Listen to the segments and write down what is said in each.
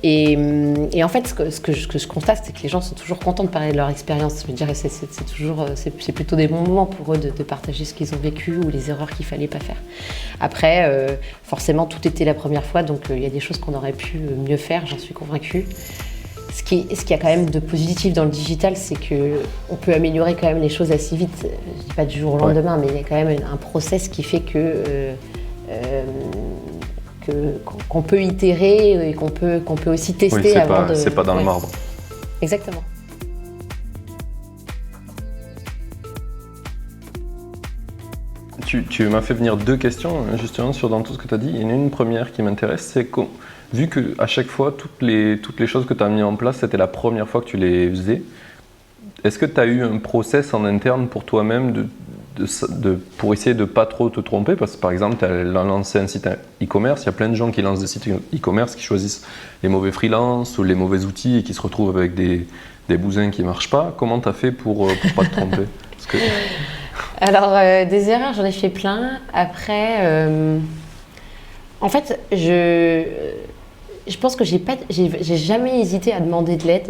Et en fait, ce que je constate, c'est que les gens sont toujours contents de parler de leur expérience. Je veux dire, c'est plutôt des bons moments pour eux de partager ce qu'ils ont vécu ou les erreurs qu'il fallait pas faire. Après, forcément, tout était la première fois, donc il y a des choses qu'on aurait pu mieux faire, j'en suis convaincue. Ce qu'il y a quand même de positif dans le digital, c'est qu'on peut améliorer quand même les choses assez vite. Je ne dis pas du jour au lendemain, mais il y a quand même un process qui fait qu'on peut itérer et qu'on peut aussi tester avant de... c'est pas dans le marbre. Exactement. Tu m'as fait venir 2 questions justement dans tout ce que tu as dit. Il y en a une première qui m'intéresse, c'est vu qu'à chaque fois, toutes les choses que tu as mis en place, c'était la première fois que tu les faisais, est-ce que tu as eu un process en interne pour toi-même pour essayer de ne pas trop te tromper? Parce que par exemple, tu as lancé un site e-commerce, il y a plein de gens qui lancent des sites e-commerce qui choisissent les mauvais freelances ou les mauvais outils et qui se retrouvent avec des bousins qui ne marchent pas. Comment tu as fait pour ne pas te tromper? Alors, des erreurs, j'en ai fait plein. Après, en fait, je pense que j'ai jamais hésité à demander de l'aide,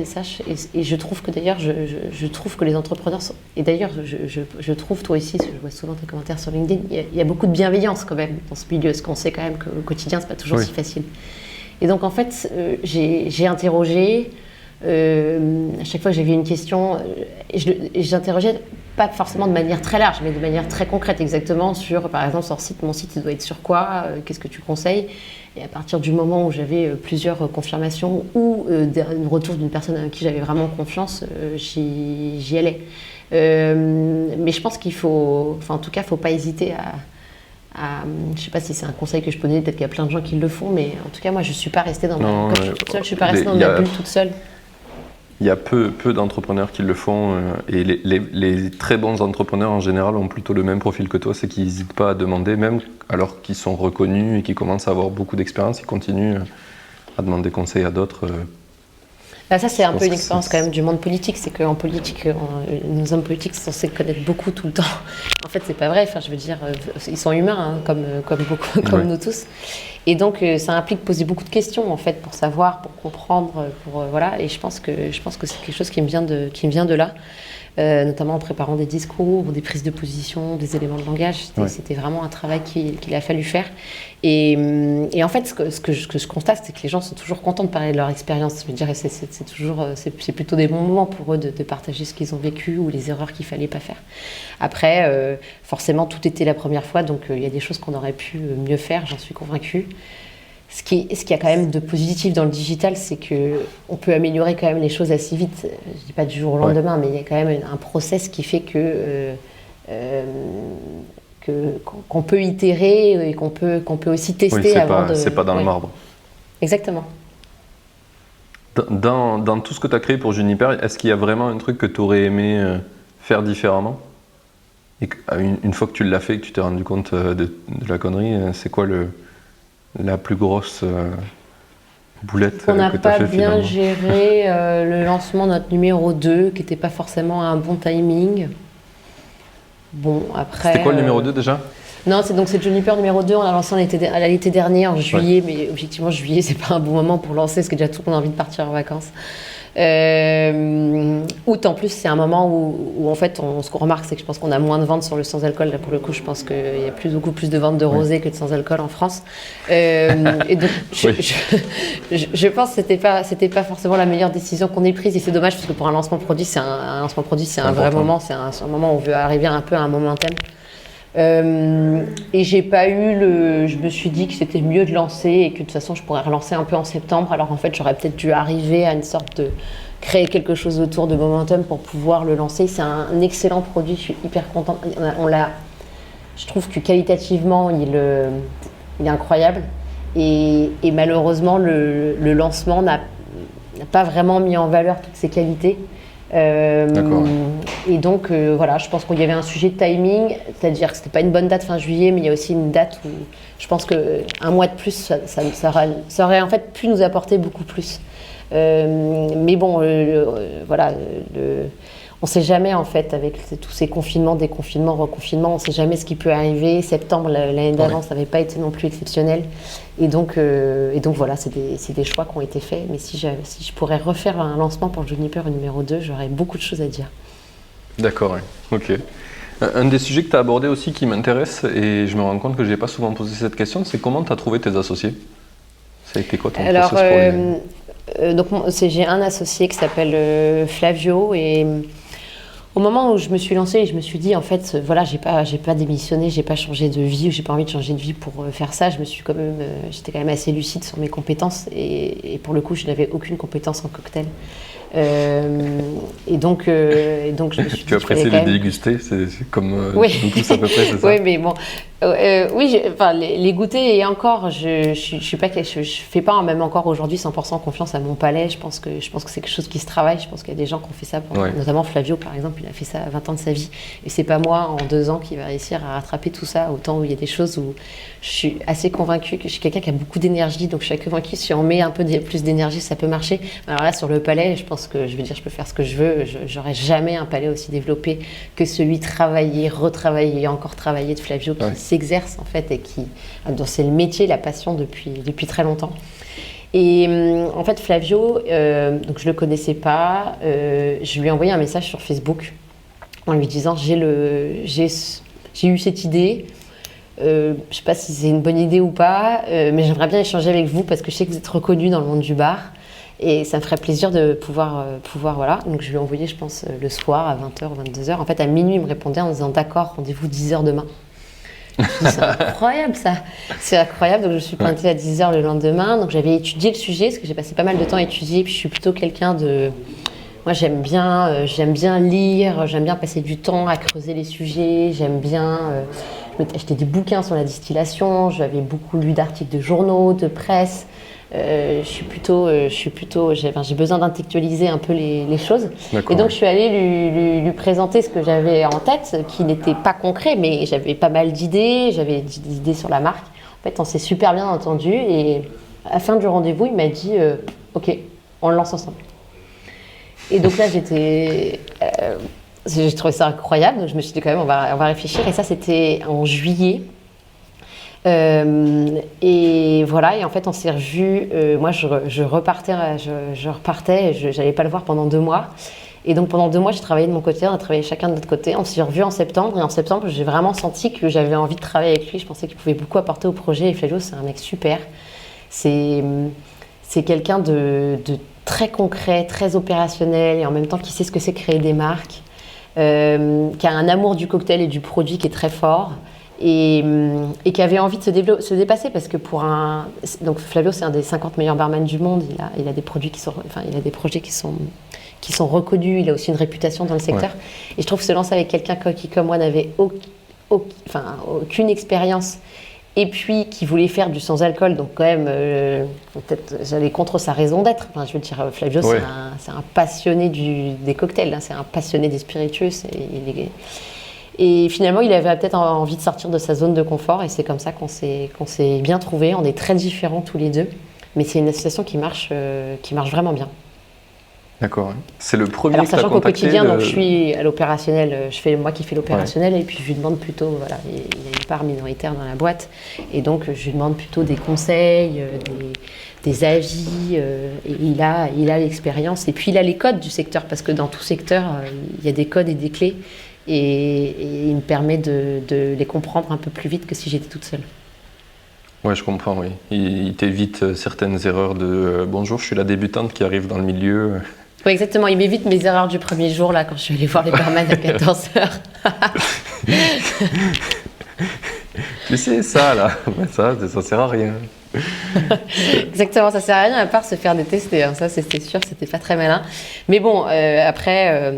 et je trouve que d'ailleurs, je trouve que les entrepreneurs sont, et d'ailleurs, je trouve, toi aussi, parce que je vois souvent tes commentaires sur LinkedIn, il y a beaucoup de bienveillance quand même dans ce milieu, parce qu'on sait quand même qu'au quotidien, c'est pas toujours si facile. Et donc, en fait, j'ai interrogé, à chaque fois que j'avais une question, j'interrogeais pas forcément de manière très large, mais de manière très concrète, exactement sur, par exemple, mon site, il doit être sur quoi, qu'est-ce que tu conseilles? Et à partir du moment où j'avais plusieurs confirmations ou un retour d'une personne à qui j'avais vraiment confiance, j'y allais. Mais je pense qu'il faut, enfin en tout cas, il ne faut pas hésiter à je ne sais pas si c'est un conseil que je peux donner, peut-être qu'il y a plein de gens qui le font, mais en tout cas, moi, je ne suis pas restée dans ma bulle toute seule. Il y a peu d'entrepreneurs qui le font et les très bons entrepreneurs en général ont plutôt le même profil que toi, c'est qu'ils n'hésitent pas à demander, même alors qu'ils sont reconnus et qu'ils commencent à avoir beaucoup d'expérience, ils continuent à demander conseil à d'autres. Bah ça, c'est un peu une expérience quand même du monde politique, c'est qu'en politique, nos hommes politiques sont censés connaître beaucoup tout le temps. En fait, c'est pas vrai, enfin, je veux dire, ils sont humains, hein, comme nous tous. Et donc, ça implique poser beaucoup de questions, en fait, pour savoir, pour comprendre, voilà. Et je pense que c'est quelque chose qui me vient de là, notamment en préparant des discours, des prises de position, des éléments de langage. C'était vraiment un travail qu'il a fallu faire. Et en fait, ce que je constate, c'est que les gens sont toujours contents de parler de leur expérience. Je veux dire, c'est plutôt des bons moments pour eux de partager ce qu'ils ont vécu ou les erreurs qu'il fallait pas faire. Après, forcément, tout était la première fois, donc il y a des choses qu'on aurait pu mieux faire, j'en suis convaincue. Ce qu'il y a quand même de positif dans le digital, c'est qu'on peut améliorer quand même les choses assez vite. Je ne dis pas du jour au lendemain, mais il y a quand même un process qui fait qu'on peut itérer et qu'on peut aussi tester avant de... c'est pas dans le marbre. Exactement. Dans tout ce que tu as créé pour Juniper, est-ce qu'il y a vraiment un truc que tu aurais aimé faire différemment? Et une fois que tu l'as fait et que tu t'es rendu compte de la connerie, c'est quoi la plus grosse boulette que tu as fait? On n'a pas bien géré le lancement de notre numéro 2, qui n'était pas forcément un bon timing. Bon, après... C'était quoi le numéro 2 déjà? Non, c'est Juniper numéro 2, on l'a lancé l'été dernier, en juillet, mais objectivement, juillet, c'est pas un bon moment pour lancer, parce que déjà tout le monde a envie de partir en vacances. Août, en plus, c'est un moment où en fait, ce qu'on remarque, c'est que je pense qu'on a moins de ventes sur le sans-alcool. Là, pour le coup, je pense qu'il y a beaucoup plus de ventes de rosé que de sans-alcool en France. Et donc, je pense que c'était pas forcément la meilleure décision qu'on ait prise. Et c'est dommage, parce que pour un lancement produit, c'est un vrai moment. C'est un moment où on veut arriver un peu à un momentum. Et j'ai pas eu je me suis dit que c'était mieux de lancer et que de toute façon je pourrais relancer un peu en septembre, alors en fait j'aurais peut-être dû arriver à une sorte de créer quelque chose autour de Momentum pour pouvoir le lancer. C'est un excellent produit, je suis hyper contente. Je trouve que qualitativement il est incroyable et malheureusement le lancement n'a pas vraiment mis en valeur toutes ses qualités. D'accord. Et donc voilà, je pense qu'il y avait un sujet de timing, c'est-à-dire que c'était pas une bonne date fin juillet, mais il y a aussi une date où je pense qu'un mois de plus, ça aurait en fait pu nous apporter beaucoup plus. Mais bon, voilà, on sait jamais en fait avec tous ces confinements, déconfinements, reconfinements, on sait jamais ce qui peut arriver. Septembre l'année d'avant, ça n'avait pas été non plus exceptionnel. Et donc voilà, c'est des choix qui ont été faits. Mais si je pourrais refaire un lancement pour Juniper numéro 2, j'aurais beaucoup de choses à dire. D'accord, ouais. Ok. Un des sujets que tu as abordé aussi qui m'intéresse, et je me rends compte que je n'ai pas souvent posé cette question, c'est comment tu as trouvé tes associés? Ça a été quoi ton processus pour les... J'ai un associé qui s'appelle Flavio, et au moment où je me suis lancée, je me suis dit en fait, voilà, j'ai pas démissionné, j'ai pas changé de vie, ou j'ai pas envie de changer de vie pour faire ça. J'étais quand même assez lucide sur mes compétences, et pour le coup, je n'avais aucune compétence en cocktail. Et donc je me suis dit, tu apprécies les déguster, c'est comme oui. nous tous à peu près, c'est ça? Oui, mais bon, les goûter, et encore, je fais pas même encore aujourd'hui 100% confiance à mon palais. Je pense que c'est quelque chose qui se travaille. Je pense qu'il y a des gens qui ont fait ça, notamment Flavio par exemple, il a fait ça à 20 ans de sa vie, et c'est pas moi en 2 ans qui va réussir à rattraper tout ça. Autant où il y a des choses où je suis assez convaincue que je suis quelqu'un qui a beaucoup d'énergie, donc je suis convaincue que si on met un peu plus d'énergie, ça peut marcher. Alors là, sur le palais, je pense que je peux faire ce que je veux. J'aurais jamais un palais aussi développé que celui travaillé, retravaillé, encore travaillé de Flavio, qui s'exerce en fait, et dont c'est le métier, la passion depuis très longtemps. Et en fait, Flavio, donc je le connaissais pas, je lui ai envoyé un message sur Facebook en lui disant j'ai eu cette idée. Je sais pas si c'est une bonne idée ou pas, mais j'aimerais bien échanger avec vous parce que je sais que vous êtes reconnu dans le monde du bar. Et ça me ferait plaisir de pouvoir voilà. Donc je lui ai envoyé, je pense, le soir à 20h, 22h. En fait, à minuit, il me répondait en disant d'accord, rendez-vous 10h demain. Je me suis dit, c'est incroyable ça. C'est incroyable. Donc je suis pointée à 10h le lendemain. Donc j'avais étudié le sujet parce que j'ai passé pas mal de temps à étudier. Puis je suis plutôt quelqu'un de... Moi, j'aime bien lire, j'aime bien passer du temps à creuser les sujets, j'aime bien... J'achetais des bouquins sur la distillation, j'avais beaucoup lu d'articles de journaux, de presse. J'ai besoin d'intellectualiser un peu les choses. Et donc je suis allée lui présenter ce que j'avais en tête, qui n'était pas concret, mais j'avais pas mal d'idées, j'avais des idées sur la marque. En fait, on s'est super bien entendu, et à la fin du rendez-vous, il m'a dit ok, on le lance ensemble. Et donc là, j'ai trouvé ça incroyable, donc je me suis dit quand même on va réfléchir, et ça c'était en juillet. Et voilà, et en fait on s'est revus, moi je repartais, j'allais pas le voir pendant 2 mois, et donc pendant 2 mois j'ai travaillé de mon côté, on a travaillé chacun de notre côté, on s'est revus en septembre, et en septembre j'ai vraiment senti que j'avais envie de travailler avec lui, je pensais qu'il pouvait beaucoup apporter au projet, et Flavio c'est un mec super, c'est quelqu'un de très concret, très opérationnel, et en même temps qui sait ce que c'est créer des marques, qui a un amour du cocktail et du produit qui est très fort, et qui avait envie de se dépasser, parce que donc Flavio c'est un des 50 meilleurs barman du monde, il a des produits il a des projets qui sont reconnus, il a aussi une réputation dans le secteur, et je trouve que se lancer avec quelqu'un qui comme moi n'avait aucune expérience, et puis qui voulait faire du sans-alcool, donc quand même, peut-être j'allais contre sa raison d'être. Enfin, je veux dire, Flavio, c'est un passionné des cocktails, hein, c'est un passionné des spiritueux. Et finalement, il avait peut-être envie de sortir de sa zone de confort, et c'est comme ça qu'on s'est bien trouvés. On est très différents tous les deux, mais c'est une association qui marche vraiment bien. D'accord. C'est le premier. Alors, que tu as sachant contacté. qu'au quotidien, donc, je suis à l'opérationnel, moi qui fais l'opérationnel, et puis je lui demande plutôt, voilà, il y a une part minoritaire dans la boîte, et donc je lui demande plutôt des conseils, des avis, et il a l'expérience, et puis il a les codes du secteur, parce que dans tout secteur, il y a des codes et des clés, et il me permet de les comprendre un peu plus vite que si j'étais toute seule. Ouais, je comprends, oui. Il t'évite certaines erreurs de bonjour, je suis la débutante qui arrive dans le milieu. Oui, exactement. Il m'évite mes erreurs du premier jour, là, quand je suis allée voir les barman à 14h. Tu sais, ça, là, ça sert à rien. Exactement, ça sert à rien à part se faire détester. Hein. Ça, c'était sûr, c'était pas très malin. Mais bon, après,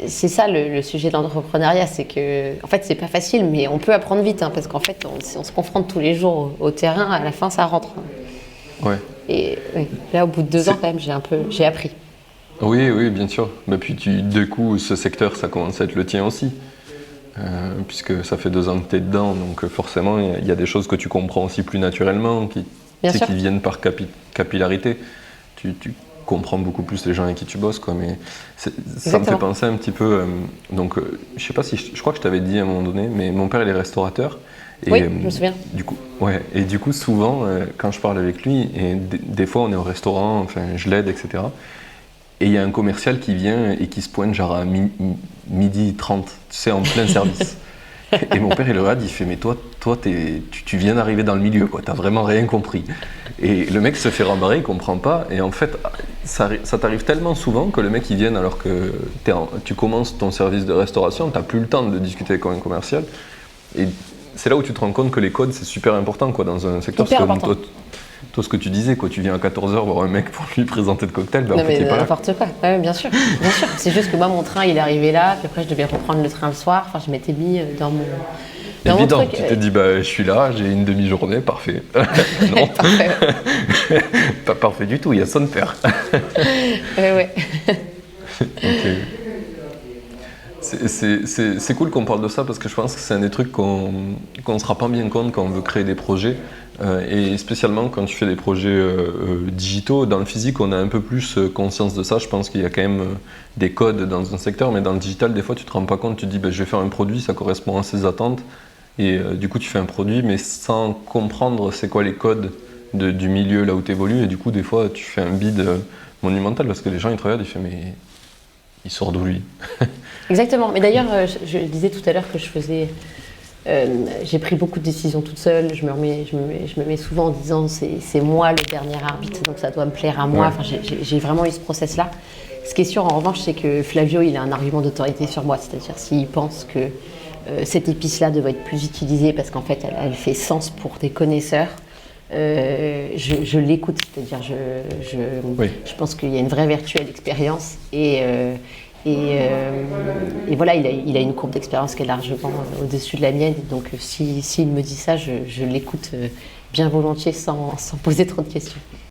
c'est ça le sujet de l'entrepreneuriat, c'est que, en fait, c'est pas facile, mais on peut apprendre vite, hein, parce qu'en fait, si on se confronte tous les jours au terrain, à la fin, ça rentre. Ouais. Et là, au bout de 2 ans, quand même, j'ai appris. Oui, bien sûr. Mais puis, de coup, ce secteur, ça commence à être le tien aussi. Puisque ça fait 2 ans que tu es dedans, donc forcément, il y a des choses que tu comprends aussi plus naturellement, qui viennent par capillarité. comprends beaucoup plus les gens avec qui tu bosses, quoi. Mais ça me fait Exactement. penser un petit peu. Je sais pas si je crois que je t'avais dit à un moment donné, mais mon père il est restaurateur. Et Oui, je me souviens. du coup, ouais. Et du coup, souvent, quand je parle avec lui, et des fois on est au restaurant, enfin, je l'aide, etc. Et il y a un commercial qui vient et qui se pointe genre à midi 30, tu sais, en plein service. Et mon père, il le regarde, il fait, mais toi tu viens d'arriver dans le milieu, quoi, t'as vraiment rien compris. Et le mec se fait rembarrer, il comprend pas. Et en fait, ça t'arrive tellement souvent que le mec, il vient alors que tu commences ton service de restauration, t'as plus le temps de discuter avec un commercial. Et c'est là où tu te rends compte que les codes, c'est super important, quoi, dans un secteur. Hyper Parce que important. toi, ce que tu disais, quoi, tu viens à 14h voir un mec pour lui présenter de cocktail, ben en Non fait, il mais est pas là. n'importe quoi. Ouais, bien sûr, bien sûr. C'est juste que moi mon train il est arrivé là, puis après je devais reprendre le train le soir. Enfin je m'étais mis dans mon Évident, truc. tu t'es dit, bah, je suis là, j'ai une demi-journée, parfait. Non, Parfait. pas parfait du tout, il y a son père. Ouais. Ok. C'est cool qu'on parle de ça parce que je pense que c'est un des trucs qu'on ne se rend pas bien compte quand on veut créer des projets. Et spécialement quand tu fais des projets digitaux. Dans le physique, on a un peu plus conscience de ça. Je pense qu'il y a quand même des codes dans un secteur, mais dans le digital, des fois, tu te rends pas compte. Tu te dis, bah, je vais faire un produit, ça correspond à ses attentes. Et du coup, tu fais un produit, mais sans comprendre c'est quoi les codes du milieu là où tu évolues. Et du coup, des fois, tu fais un bid monumental parce que les gens, ils te regardent, ils font, mais il sort d'où lui? Exactement. Mais d'ailleurs, je disais tout à l'heure que j'ai pris beaucoup de décisions toute seule. Je me mets souvent en disant c'est moi le dernier arbitre, donc ça doit me plaire à moi. Ouais. Enfin, j'ai vraiment eu ce process-là. Ce qui est sûr, en revanche, c'est que Flavio, il a un argument d'autorité sur moi. C'est-à-dire s'il pense que cette épice-là devrait être plus utilisée parce qu'en fait, elle fait sens pour des connaisseurs. Je l'écoute, c'est-à-dire Oui. je pense qu'il y a une vraie vertu à l'expérience et voilà, il a une courbe d'expérience qui est largement au-dessus de la mienne. Donc s'il me dit ça, je l'écoute bien volontiers sans poser trop de questions.